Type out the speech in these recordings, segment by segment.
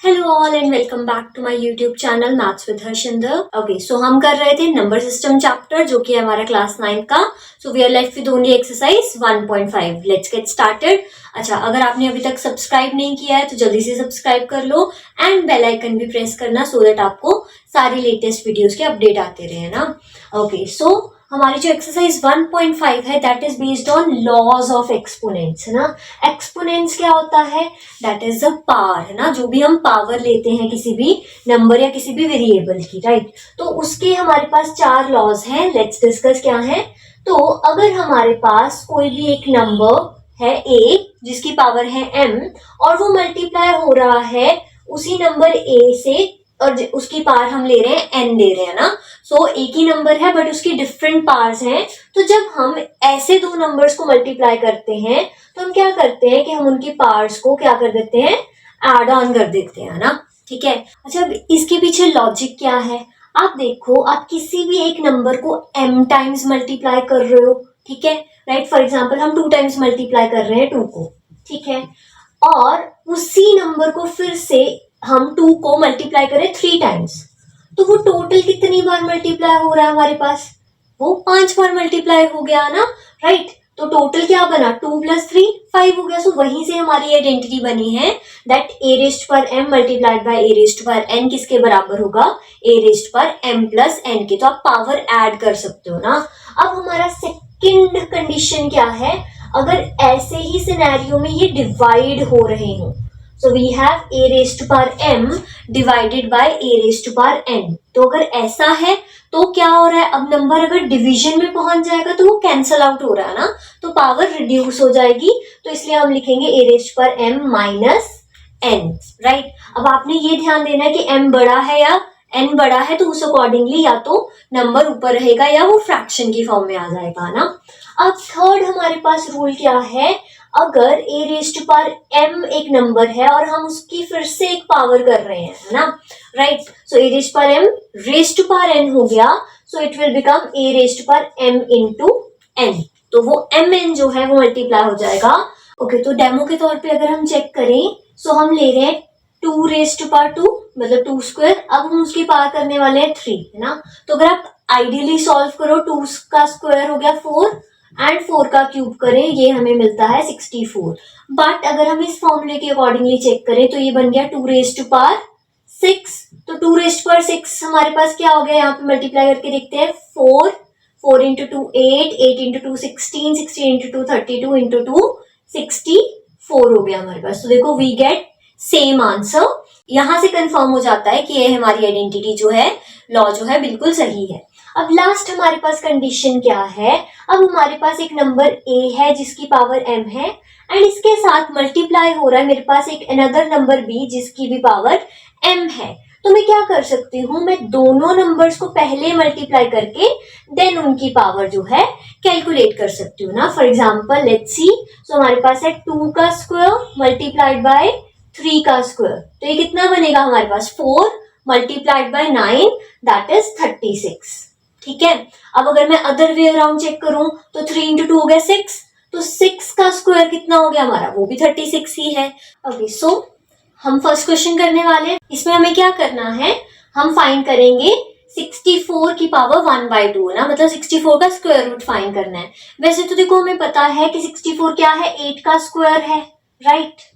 Hello all and welcome back to my YouTube channel maths with Harshinder. Okay, so हम कर रहे थे number system chapter जो कि है हमारा क्लास 9 का। So we are left with only exercise 1.5। Let's get started. अच्छा, अगर आपने अभी तक सब्सक्राइब नहीं किया है तो जल्दी से सब्सक्राइब कर लो एंड बेल आइकन भी प्रेस करना सो दैट आपको सारी लेटेस्ट वीडियोस के अपडेट आते रहे ना। ओके, सो हमारी जो एक्सरसाइज 1.5 है that is based on laws of exponents, है ना। एक्सपोनेंट्स क्या होता है? दैट इज द पावर, है ना। जो भी हम पावर लेते हैं किसी भी नंबर या किसी भी वेरिएबल की, राइट। तो उसके हमारे पास 4 लॉज हैं। लेट्स डिस्कस क्या है। तो अगर हमारे पास कोई भी एक नंबर है a जिसकी पावर है m और वो मल्टीप्लाई हो रहा है उसी नंबर a से और उसकी पावर हम ले रहे हैं n ले रहे हैं ना। सो एक ही नंबर है बट उसकी डिफरेंट पावर्स हैं। तो जब हम ऐसे दो नंबर्स को मल्टीप्लाई करते हैं तो हम क्या करते हैं कि हम उनकी पावर्स को क्या कर देते हैं, ऐड ऑन कर देते हैं ना। ठीक है। अच्छा, अब इसके पीछे लॉजिक क्या है? आप देखो, आप किसी भी एक नंबर को m टाइम्स मल्टीप्लाई कर रहे हो, ठीक है, राइट। फॉर एग्जाम्पल हम 2 टाइम्स मल्टीप्लाई कर रहे हैं 2 को, ठीक है, और उसी नंबर को फिर से हम 2 को मल्टीप्लाई करें 3 टाइम्स, तो वो टोटल कितनी बार मल्टीप्लाई हो रहा है हमारे पास? वो 5 बार मल्टीप्लाई हो गया ना, राइट। तो टोटल क्या बना? 2 + 3 5 हो गया। सो वहीं से हमारी आइडेंटिटी बनी है दैट a रेस्ट पर m multiplied by a rest पर n किसके बराबर होगा? a रेस्ट पर m + n के। तो आप पावर ऐड कर सकते हो ना। अब हमारा सेकंड कंडीशन क्या है? अगर ऐसे ही सिनेरियो में ये डिवाइड हो रहे हो, so we have a raised to power m divided by a raised to power n। तो अगर ऐसा है तो क्या हो रहा है? अब नंबर अगर डिवीजन में पहुंच जाएगा तो वो कैंसल आउट हो रहा है ना, तो पावर रिड्यूस हो जाएगी। तो इसलिए हम लिखेंगे a raised to power m minus n, right. अब आपने ये ध्यान देना है कि m बड़ा है या n बड़ा है तो उस अकॉर्डिंगली या तो नंबर ऊपर रहेगा या वो फ्रैक्शन की फॉर्म में आ जाएगा ना। अब थर्ड हमारे पास रूल क्या है? अगर a raise to power m एक नंबर है और हम उसकी फिर से एक पावर कर रहे हैं, है ना, right. So a raise power m raise to power n हो गया। So it will become a raise to power m into n। तो वो mn जो है वो मल्टीप्लाई हो जाएगा। ओके, तो डेमो के तौर पे अगर हम चेक करें, सो हम ले रहे हैं 2 रेस्ट टू पावर 2 मतलब 2 स्क्वायर। अब हम उसकी पावर करने वाले हैं 3, है ना। तो अगर आप आइडियली सॉल्व करो, 2 का स्क्वायर हो गया 4 एंड 4 का क्यूब करें, ये हमें मिलता है 64। बट अगर हम इस फॉर्मूले के अकॉर्डिंगली चेक करें तो ये बन गया 2 रेस्ट टू पावर 6। तो 2 रेस्ट टू पावर 6 हमारे पास क्या हो गया? यहाँ पे मल्टीप्लाई करके देखते हैं। 4 इंटू 2 8, 8 इंटू 2 16, 16 इंटू 2 32 इंटू 2 64 हो गया हमारे पास। तो देखो वी गेट सेम आंसर। यहां से कंफर्म हो जाता है कि ये हमारी आइडेंटिटी जो है, लॉ जो है, बिल्कुल सही है। अब लास्ट हमारे पास कंडीशन क्या है? अब हमारे पास एक नंबर a है जिसकी पावर m है एंड इसके साथ मल्टीप्लाई हो रहा है मेरे पास एक अनदर नंबर b जिसकी भी पावर m है। तो मैं क्या कर सकती हूँ? मैं दोनों नंबर्स को पहले मल्टीप्लाई करके देन उनकी पावर जो है कैलकुलेट कर सकती हूँ ना। फॉर एग्जाम्पल लेट्स सी, सो हमारे पास है 2 का स्क्वायर मल्टीप्लाइड बाय 3 का स्क्वायर। तो ये कितना बनेगा हमारे पास? 4 मल्टीप्लाइड बाय 9 दैट इज 36। ठीक है। अब अगर मैं अदर वे अराउंड चेक करूं तो 3 इंटू 2 हो गया 6। तो 6 का स्क्वायर कितना हो गया हमारा? वो भी 36 ही है। ओके, सो हम फर्स्ट क्वेश्चन करने वाले हैं। इसमें हमें क्या करना है? हम फाइंड करेंगे 64 की पावर 1/2 ना, मतलब 64 का स्क्वायर रूट फाइंड करना है। वैसे तो देखो हमें पता है कि 64 क्या है? 8 का स्क्वायर है, राइट।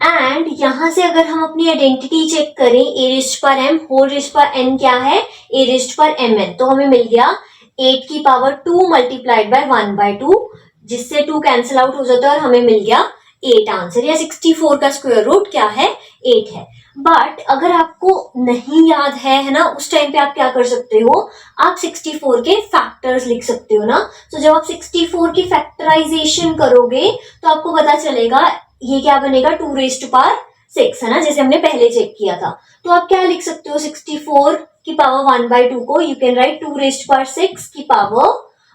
एंड यहां से अगर हम अपनी आइडेंटिटी चेक करें, a रेस्ट पर m होल रेस्ट पर n क्या है? a रेस्ट पर mn। तो हमें मिल गया 8 की पावर 2 मल्टीप्लाइड बाय 1/2, जिससे 2 कैंसिल आउट हो जाता है और हमें मिल गया 8 आंसर। या 64 का स्क्वायर रूट क्या है? 8 है। बट अगर आपको नहीं याद है ना, उस टाइम पे आप क्या कर सकते हो? आप 64 के फैक्टर्स लिख सकते हो ना। तो जब आप 64 की फैक्टराइजेशन करोगे तो आपको पता चलेगा ये क्या बनेगा? 2 रेस्ट टू पावर 6, है ना, जैसे हमने पहले चेक किया था। तो आप क्या लिख सकते हो? 64 की पावर 1/2 को you can write 2 raise to power 6 की पावर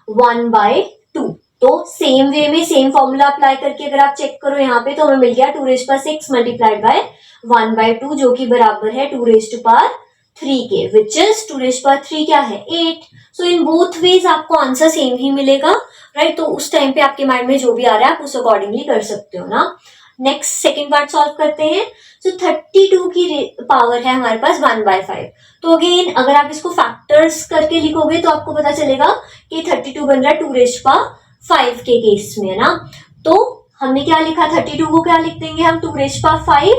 1/2। तो सेम वे में सेम फॉर्मूला अप्लाई करके अगर आप चेक करो यहाँ पे तो हमें मिल गया 2 रेस्ट पावर 6 मल्टीप्लाइड बाय 1/2 जो कि बराबर है 2 रेस्ट टू पावर 3 के, विच इज 2 रेस्ट पावर 3 क्या है? 8। सो इन बोथ वेज आपको आंसर सेम ही मिलेगा, राइट। तो उस टाइम पे आपके माइंड में जो भी आ रहा है आप उस अकॉर्डिंगली कर सकते हो ना। नेक्स्ट सेकेंड पार्ट सॉल्व करते हैं। सो 32 की पावर है हमारे पास 1/5। तो अगेन अगर आप इसको फैक्टर्स करके लिखोगे तो आपको पता चलेगा कि 32 बन रहा है 2⁵ के केस में, है ना। तो हमने क्या लिखा, 32 को क्या लिख देंगे हम, 2⁵,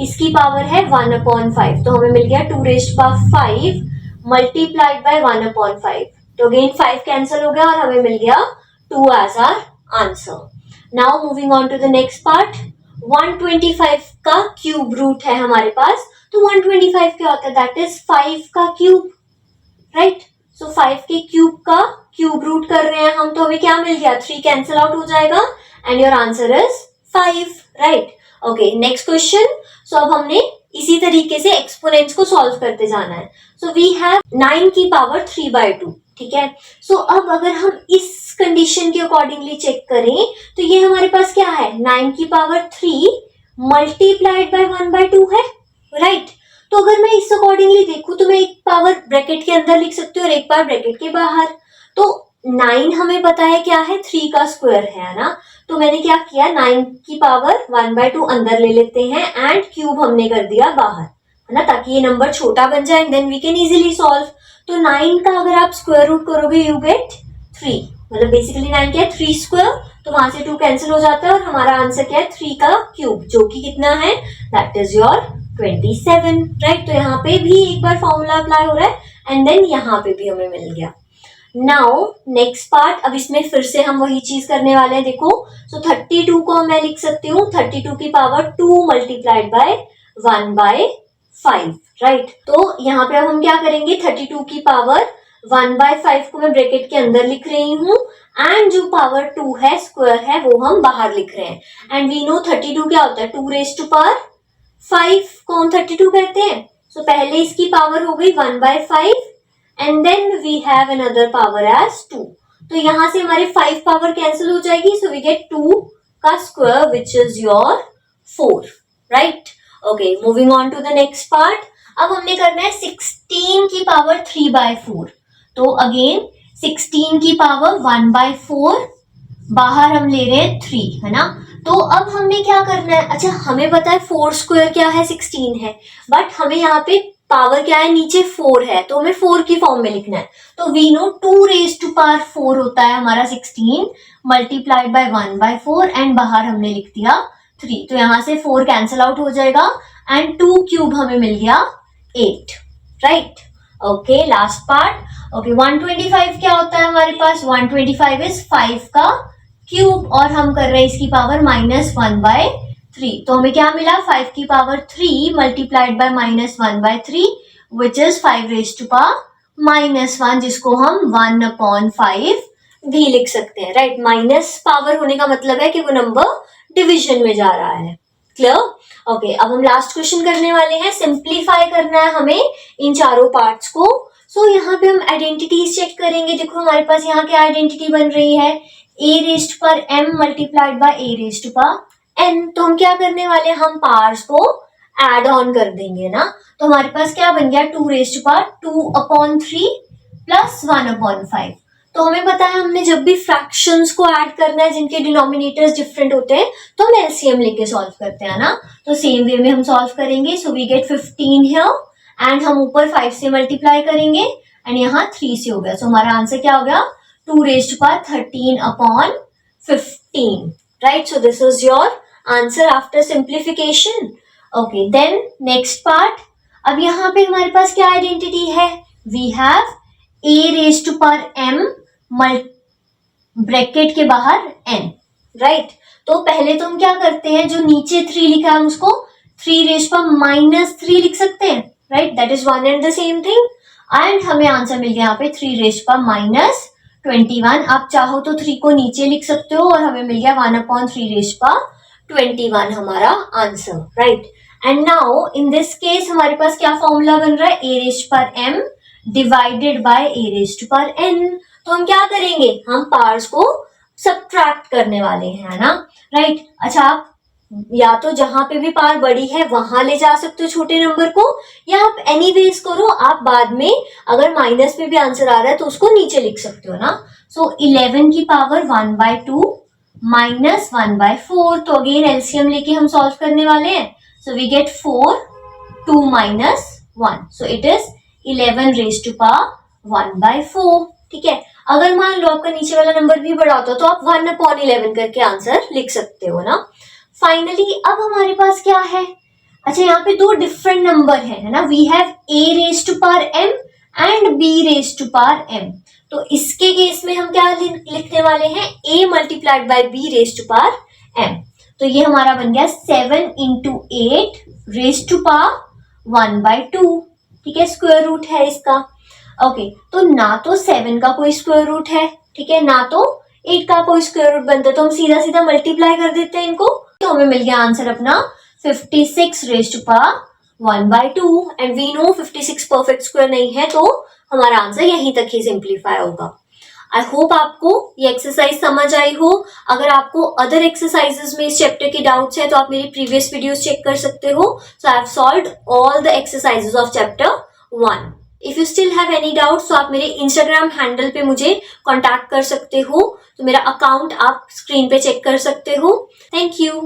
इसकी पावर है 1/5, तो हमें मिल गया 2⁵ मल्टीप्लाइड बाय 1/5। तो अगेन 5 कैंसिल हो गया और हमें मिल गया 2 as our answer. Now moving on to the next part, 125 का क्यूब रूट है हमारे पास। तो 125 क्या होता है, दैट इज 5 का क्यूब, राइट। सो 5 के क्यूब का क्यूब रूट कर रहे हैं हम, तो हमें क्या मिल गया, 3 कैंसिल आउट हो जाएगा and your answer is 5, right. Okay, next question. So अब हमने इसी तरीके से एक्सपोनेंट्स को सॉल्व करते जाना है। सो वी हैव 9 की पावर 3/2, ठीक है। सो अब अगर हम इस कंडीशन के अकॉर्डिंगली चेक करें तो ये हमारे पास क्या है, 9 की पावर 3 मल्टीप्लाइड बाय 1/2 है, राइट। तो अगर मैं इस अकॉर्डिंगली देखूं तो मैं एक पावर ब्रैकेट के अंदर लिख सकती हूँ और एक पावर ब्रैकेट के बाहर। तो 9 हमें पता है क्या है, 3 का स्क्वायर है ना। तो मैंने क्या किया, 9 की पावर 1/2 अंदर ले लेते हैं एंड क्यूब हमने कर दिया बाहर, है ना, ताकि ये नंबर छोटा बन जाए and then we can easily solve. तो 9 का अगर आप स्क्वायर रूट करोगे यू गेट 3, मतलब बेसिकली 9 क्या है, 3 स्क्वायर, तो वहां से 2 कैंसिल हो जाता है और हमारा आंसर क्या है, 3 का क्यूब, जो कि कितना है, दैट इज योर 27, राइट। तो यहाँ पे भी एक बार फॉर्मूला अप्लाई हो रहा है एंड देन यहाँ पे भी हमें मिल गया। नाउ नेक्स्ट पार्ट, अब इसमें फिर से हम वही चीज करने वाले हैं, देखो। सो 32 को मैं लिख सकती हूँ 32 की पावर 2 मल्टीप्लाइड बाय 1/5, राइट। तो यहाँ पे अब हम क्या करेंगे, 32 की पावर 1/5 को मैं ब्रैकेट के अंदर लिख रही हूँ एंड जो पावर 2 है, स्क्वायर है, वो हम बाहर लिख रहे हैं। एंड वी नो 32 क्या होता है, 2⁵5 को हम 32 कहते हैं। सो पहले इसकी पावर हो गई 1/5 and then we have another power as 2। तो यहां से हमारे 5 पावर कैंसिल हो जाएगी, सो वी गेट 2 का square which is your 4, right. Okay, moving on to the next part. अब हमने करना है 16 की पावर 3/4। तो अगेन 16 की पावर 1/4, बाहर हम ले रहे हैं 3, है ना। तो अब हमने क्या करना है, अच्छा हमें पता है 4 स्क्वायर क्या है, 16 है, बट हमें यहाँ पे पावर क्या है, नीचे 4 है, तो हमें 4 की फॉर्म में लिखना है। तो वी नो 2⁴ होता है हमारा 16 मल्टीप्लाइड बाय 1/4 एंड बाहर हमने लिख दिया 3। तो यहाँ से 4 कैंसिल आउट हो जाएगा एंड 2 क्यूब हमें मिल गया 8, right. Okay, last part. Okay, 125 क्या होता है हमारे पास, 125 इज 5 का क्यूब और हम कर रहे हैं इसकी पावर -1/3। तो हमें क्या मिला, 5 की power 3 multiplied by -1/3 which is 5⁻⁻1, जिसको हम 1/5 भी लिख सकते हैं, राइट। माइनस पावर होने का मतलब है कि वो नंबर डिवीजन में जा रहा है, क्लियर। ओके, अब हम लास्ट क्वेश्चन करने वाले हैं, सिंप्लीफाई करना है हमें इन चारों पार्ट्स को। सो यहाँ पे हम आइडेंटिटीज चेक करेंगे। देखो हमारे पास यहाँ क्या आइडेंटिटी बन रही है, a⁻m मल्टीप्लाइड बाय a⁻n। तो हम क्या करने वाले हैं, हम पावर्स को एड ऑन कर देंगे ना। तो हमारे पास क्या बन गया, 2⁵2/3 प्लस 1/5। तो हमें पता है हमने जब भी फ्रैक्शंस को ऐड करना है जिनके डिनोमिनेटर्स डिफरेंट होते हैं तो हम एलसीएम लेके सॉल्व करते हैं ना। तो सेम वे में हम सॉल्व करेंगे। So we get 15 here and हम ऊपर 5 से मल्टीप्लाई करेंगे एंड यहाँ 3 से हो गया। सो हमारा आंसर क्या हो गया, 2⁵13/15, right? So this is your answer after simplification. Okay, then next part. अब यहाँ पे हमारे पास क्या आइडेंटिटी है, we have a⁻m ब्रैकेट के बाहर n, right? तो पहले तो हम क्या करते हैं, जो नीचे 3 लिखा है उसको 3⁻³ लिख सकते हैं, right? That is one and the same thing. And हमें आंसर मिल गया यहाँ पे 3⁻21। आप चाहो तो 3 को नीचे लिख सकते हो और हमें मिल गया 1/3⁻21 हमारा answer, right. And now in this case हमारे पास क्या फॉर्मूला बन रहा है, a⁻m डिवाइडेड बाय a⁻n। तो हम क्या करेंगे, हम पावर्स को सब्ट्रैक्ट करने वाले हैं, है ना, राइट। अच्छा, आप या तो जहां पे भी पावर बड़ी है वहां ले जा सकते हो छोटे नंबर को, या आप एनीवेज करो, आप बाद में अगर माइनस में भी आंसर आ रहा है तो उसको नीचे लिख सकते हो ना। सो 11 की पावर 1/2 -1/4। तो अगेन एलसीएम लेके हम सॉल्व करने वाले हैं। सो So we get 4, 2 minus 1. So it is 11 raised to power 1/4. ठीक है, अगर मान लो आपका नीचे वाला नंबर भी बड़ा होता तो आप 1/11 करके आंसर लिख सकते हो ना. फाइनली अब हमारे पास क्या है? अच्छा, यहाँ पे दो डिफरेंट नंबर है ना. We have a raise to power m and b raise to power m. तो इसके केस में हम क्या लिखने वाले हैं? a multiplied by b raise to power m. तो ये हमारा बन गया 7 इंटू 8 रेज टू पावर 1/2. ठीक है, स्क्वायर रूट है इसका. ओके, तो ना तो 7 का कोई स्क्वायर रूट है, ठीक है, ना तो 8 का कोई स्क्वायर रूट बनता है, तो हम सीधा सीधा मल्टीप्लाई कर देते हैं इनको. तो हमें मिल गया आंसर अपना 56 raise to power 1/2. And we know 56 perfect square नहीं है, तो हमारा आंसर यहीं तक ही सिंप्लीफाई होगा. आई होप आपको ये एक्सरसाइज समझ आई हो. अगर आपको अदर एक्सरसाइजेस में इस चैप्टर की डाउट्स है तो आप मेरी प्रीवियस वीडियोस चेक कर सकते हो. So I have solved all the exercises of chapter 1. If you still have any doubts तो आप मेरे इंस्टाग्राम हैंडल पे मुझे कांटेक्ट कर सकते हो. तो मेरा अकाउंट आप स्क्रीन पे चेक कर सकते हो. Thank you.